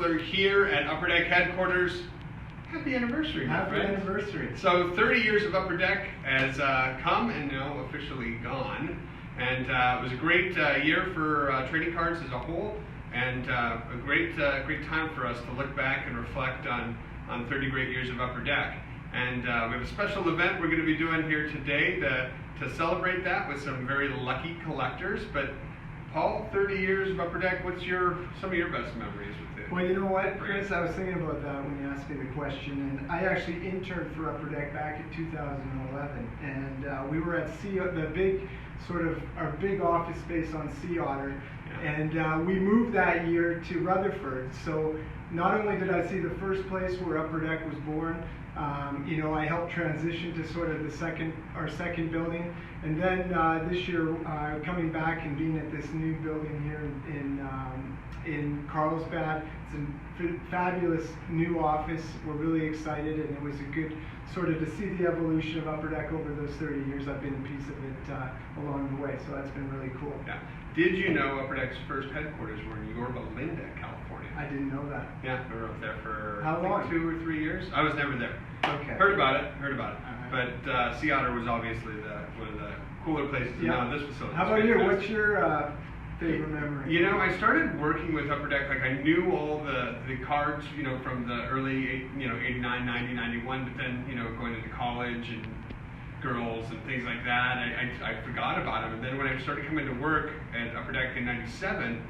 Whistler here at Upper Deck headquarters. Happy anniversary, my friend. Happy anniversary. So 30 years of Upper Deck has come and now officially gone. And it was a great year for trading cards as a whole, and a great time for us to look back and reflect on 30 great years of Upper Deck. And we have a special event we're going to be doing here today to celebrate that with some very lucky collectors. But Paul, 30 years of Upper Deck, what's some of your best memories with it? Well, you know what, Chris, I was thinking about that when you asked me the question, and I actually interned for Upper Deck back in 2011, and we were at our big office space on Sea Otter, and we moved that year to Rutherford. So not only did I see the first place where Upper Deck was born, I helped transition to sort of our second building, and then this year coming back and being at this new building here in Carlsbad. It's a fabulous new office. We're really excited, and it was a good sort of to see the evolution of Upper Deck over those 30 years. I've been a piece of it along the way, so that's been really cool. Yeah. Did you know Upper Deck's first headquarters were in Yorba Linda, California? I didn't know that. Yeah, we were up there for how long? 2 or 3 years. I was never there. Okay. Heard about it. Right. But Sea Otter was obviously one of the cooler places to know this facility. How about you? What's your favorite memory? I started working with Upper Deck, like I knew all the cards, from the early, 89, 90, 91, but then, going into college and girls and things like that, I forgot about them. And then when I started coming to work at Upper Deck in 97,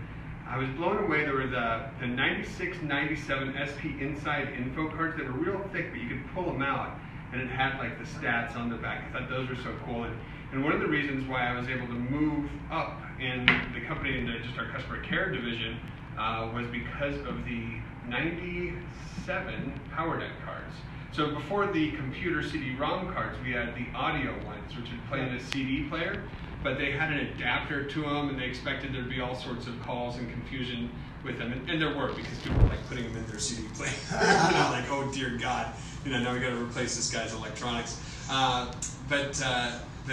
I was blown away. There were the 96, 97 SP Inside info cards that were real thick, but you could pull them out, and it had like the stats on the back. I thought those were so cool. And one of the reasons why I was able to move up in the company into just our customer care division was because of the 97 Power Deck cards. So before the computer CD-ROM cards, we had the audio ones, which would play in a CD player, but they had an adapter to them, and they expected there'd be all sorts of calls and confusion with them, and there were, because people were like putting them in their CD player. Like, oh dear God, now we got to replace this guy's electronics. But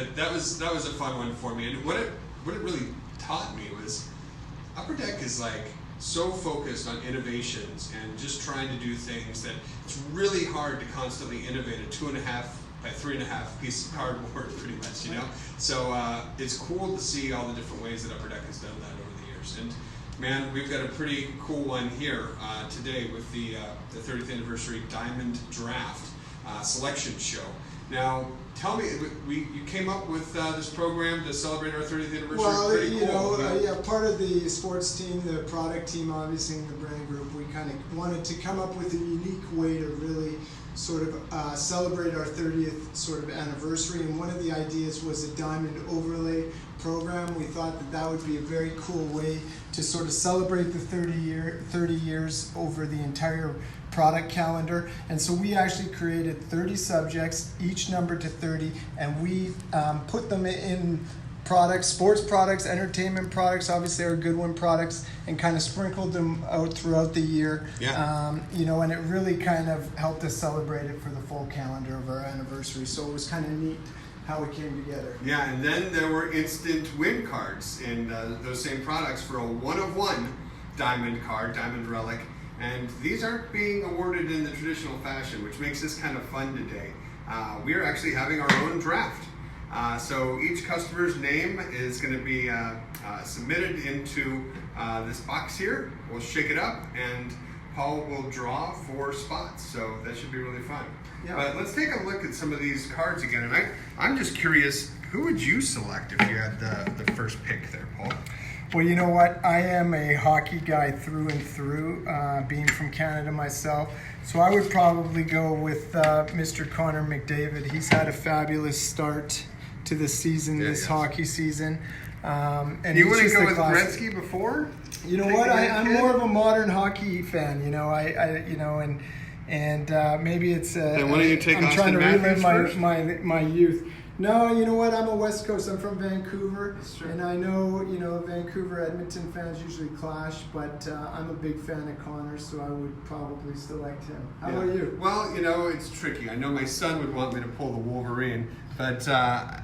that was a fun one for me, and what it really taught me was Upper Deck is like so focused on innovations and just trying to do things that it's really hard to constantly innovate a 2.5 by 3.5 piece of cardboard, pretty much, So it's cool to see all the different ways that Upper Deck has done that over the years. And man, we've got a pretty cool one here today with the 30th Anniversary Diamond Draft selection show. Now, tell me, you came up with this program to celebrate our 30th anniversary. Well, pretty cool. part of the sports team, the product team, obviously in the brand group, we kind of wanted to come up with a unique way to really sort of celebrate our 30th sort of anniversary. And one of the ideas was a diamond overlay program. We thought that would be a very cool way to sort of celebrate the 30 years over the entire product calendar. And so we actually created 30 subjects, each numbered to 30, and we put them in products, sports products, entertainment products, obviously our Good One products, and kind of sprinkled them out throughout the year. Yeah. And it really kind of helped us celebrate it for the full calendar of our anniversary. So it was kind of neat how it came together. Yeah, and then there were instant win cards in those same products for a 1-of-1 diamond card, diamond relic. And these aren't being awarded in the traditional fashion, which makes this kind of fun today. We are actually having our own draft. So each customer's name is going to be submitted into this box here. We'll shake it up, and Paul will draw 4 spots. So that should be really fun. Yeah. But let's take a look at some of these cards again. And I'm just curious, who would you select if you had the first pick there, Paul? Well, you know what? I am a hockey guy through and through, being from Canada myself. So I would probably go with Mr. Connor McDavid. He's had a fabulous start to the season, hockey season. And you wouldn't go with Gretzky before? You know what? I'm more of a modern hockey fan. Maybe it's. Then why don't you take I'm Austin trying to relive Matthews my youth. No, you know what? I'm a West Coast. I'm from Vancouver, true. and I know Vancouver Edmonton fans usually clash, but I'm a big fan of Connor, so I would probably select him. How about you? Well, it's tricky. I know my son would want me to pull the Wolverine, but how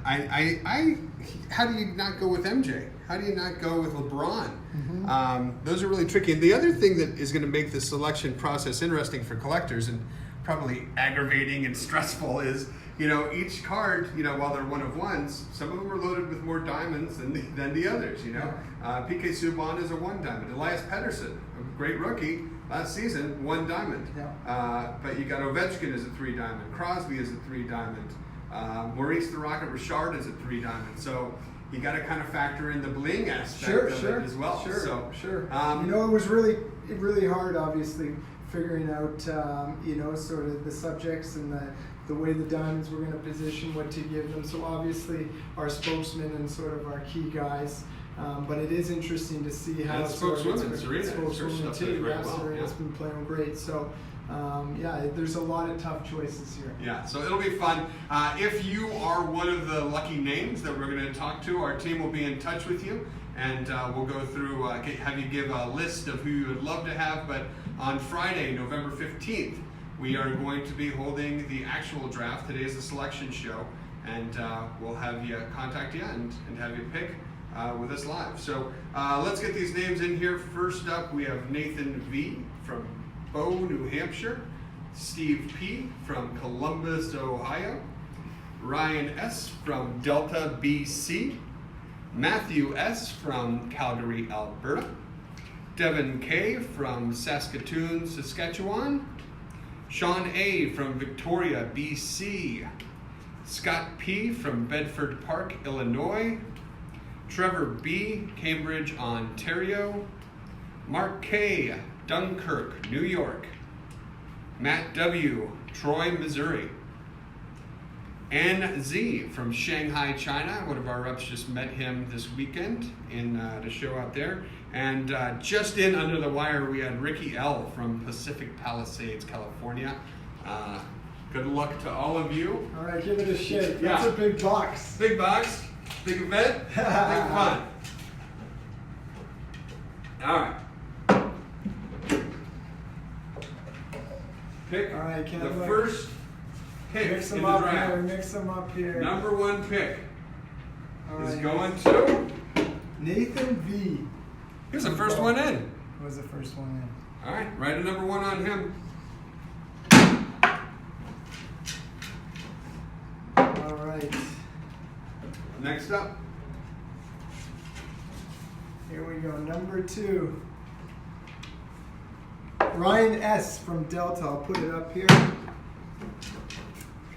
do you not go with MJ? how do you not go with LeBron? Those are really tricky. And the other thing that is going to make the selection process interesting for collectors and probably aggravating and stressful is, each card, while they're one of ones, some of them are loaded with more diamonds than the others, PK Subban is a 1 diamond. Elias Pettersson, a great rookie, last season, 1 diamond. But you got Ovechkin as a 3 diamond. Crosby is a 3 diamond. Maurice the Rocket Richard is a 3 diamond. So you got to kind of factor in the bling aspect of it as well. Sure. It was really, really hard, obviously, figuring out, sort of the subjects and the way the diamonds were going to position, what to give them. So obviously our spokesmen and sort of our key guys. But it is interesting to see how spokeswoman Serena too. Serena's been playing great. So there's a lot of tough choices here. Yeah, so it'll be fun. If you are one of the lucky names that we're going to talk to, our team will be in touch with you, and we'll go through, have you give a list of who you would love to have. But on Friday, November 15th, we are going to be holding the actual draft. Today is the selection show, and we'll have you contact you and have you pick with us live. So let's get these names in here. First up, we have Nathan V. from Bow, New Hampshire, Steve P. from Columbus, Ohio, Ryan S. from Delta, BC, Matthew S. from Calgary, Alberta, Devin K. from Saskatoon, Saskatchewan, Sean A. from Victoria, BC, Scott P. from Bedford Park, Illinois, Trevor B., Cambridge, Ontario, Mark K., Dunkirk, New York, Matt W., Troy, Missouri, Ann Z. from Shanghai, China. One of our reps just met him this weekend in the show out there. And just in under the wire, we had Ricky L. from Pacific Palisades, California. Good luck to all of you. All right, give it a shake. That's a big box. Big box, big event, big fun. All right. Pick the first pick Mix in them the up draft. here. Mix them up here. Number 1 pick is right. going to Nathan V. He was the first one in. Was the first one in. All right, write a number 1 on him. All right. Next up. Here we go. Number 2. Ryan S. from Delta. I'll put it up here.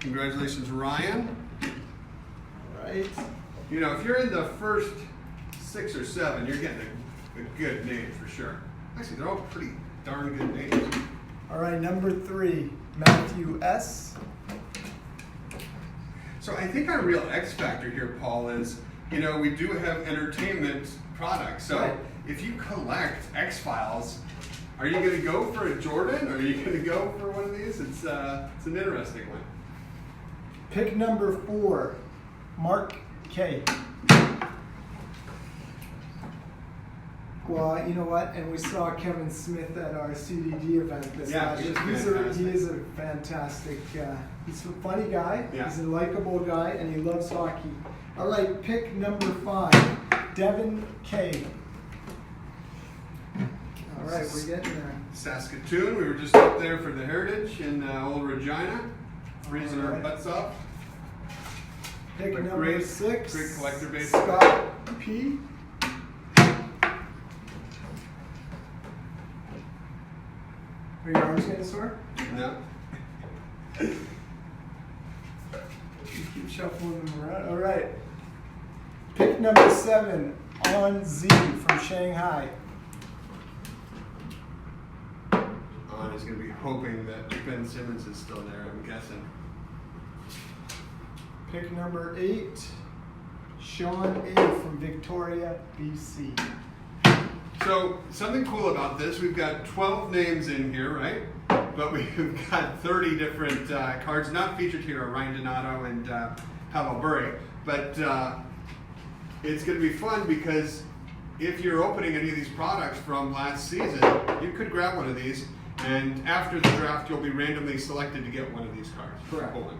Congratulations, Ryan. All right. If you're in the first 6 or 7, you're getting a good name for sure. Actually, they're all pretty darn good names. All right, number 3, Matthew S. So I think our real X factor here, Paul, is, we do have entertainment products. So if you collect X-Files, are you going to go for a Jordan or are you going to go for one of these? It's an interesting one. Pick number 4, Mark K. Well, you know what? And we saw Kevin Smith at our CDD event this last year. He is a fantastic, he's a funny guy, he's a likable guy, and he loves hockey. All right, pick number 5, Devin K. All right, we're getting there. Saskatoon, we were just up there for the Heritage in Old Regina, freezing our butts off. Pick number 6, great collector base. Scott P. Are your arms getting sore? No. You keep shuffling them around. All right. Pick number 7, On Z from Shanghai. On is going to be hoping that Ben Simmons is still there, I'm guessing. Pick number 8, Sean A from Victoria, BC. So something cool about this, we've got 12 names in here, right? But we've got 30 different cards. Not featured here are Ryan Donato and Pavel Bure. But it's going to be fun because if you're opening any of these products from last season, you could grab one of these. And after the draft, you'll be randomly selected to get one of these cards. Correct. Pulling.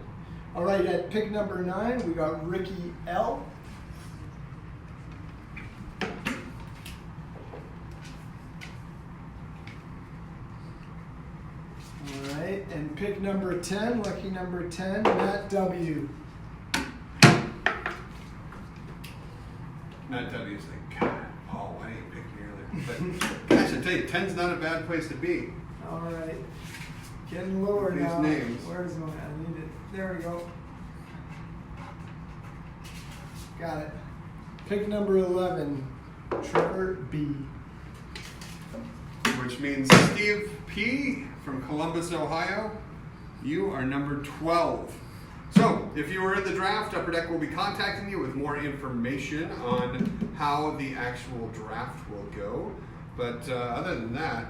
All right, at pick number 9, we got Ricky L. And pick number 10, lucky number 10, Matt W. Matt W is like, God, Paul, why didn't you pick me earlier? But gosh, I tell you, 10's not a bad place to be. All right. Getting lower These now. names. Where's my, I need it. There we go. Got it. Pick number 11, Trevor B. Which means Steve P. from Columbus, Ohio, you are number 12. So, if you were in the draft, Upper Deck will be contacting you with more information on how the actual draft will go. But other than that,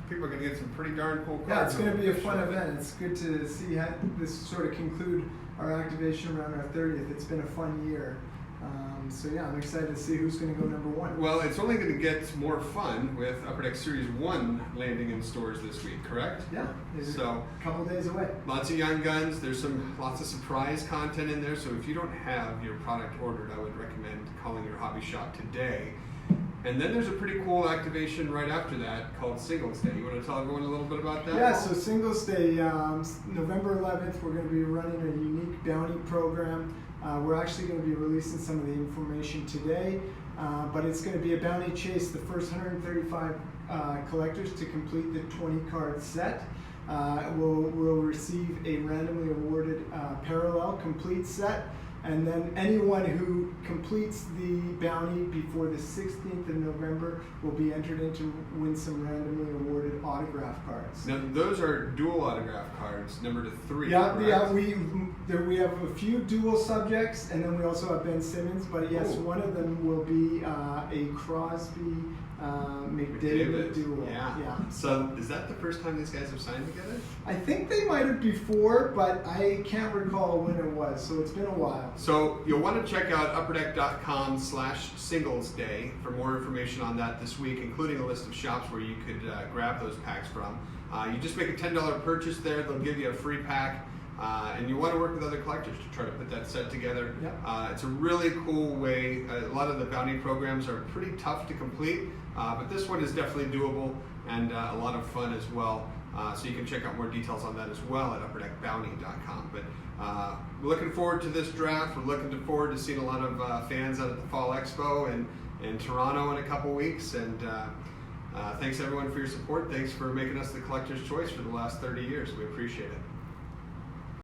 people are going to get some pretty darn cool cards. Yeah, it's going to be a fun event. It's good to see how this sort of conclude our activation around our 30th. It's been a fun year. So yeah, I'm excited to see who's going to go number 1. Well, it's only going to get more fun with Upper Deck Series 1 landing in stores this week, correct? Yeah, it's So, a couple days away. lots of young guns. There's lots of surprise content in there. So if you don't have your product ordered, I would recommend calling your hobby shop today. And then there's a pretty cool activation right after that called Singles Day. You want to tell everyone a little bit about that? Yeah, so Singles Day, November 11th, we're going to be running a unique bounty program. We're actually going to be releasing some of the information today, but it's going to be a bounty chase. The first 135 collectors to complete the 20-card set will receive a randomly awarded parallel complete set. And then anyone who completes the bounty before the 16th of November will be entered in to win some randomly awarded autograph cards. Now, those are dual autograph cards, number to 3. Yeah, correct? yeah. We have a few dual subjects, and then we also have Ben Simmons. But yes, Ooh. one of them will be a Crosby McDavid duel. Yeah. So is that the first time these guys have signed together? I think they might have before, but I can't recall when it was. So it's been a while. So you'll want to check out upperdeck.com/singlesday for more information on that this week, including a list of shops where you could grab those packs from. You just make a $10 purchase there. They'll give you a free pack. And you want to work with other collectors to try to put that set together. Yep. It's a really cool way. A lot of the bounty programs are pretty tough to complete, but this one is definitely doable and a lot of fun as well. So you can check out more details on that as well at upperdeckbounty.com. But we're looking forward to this draft. We're looking forward to seeing a lot of fans out at the Fall Expo in Toronto in a couple weeks. And thanks everyone for your support. Thanks for making us the collector's choice for the last 30 years. We appreciate it.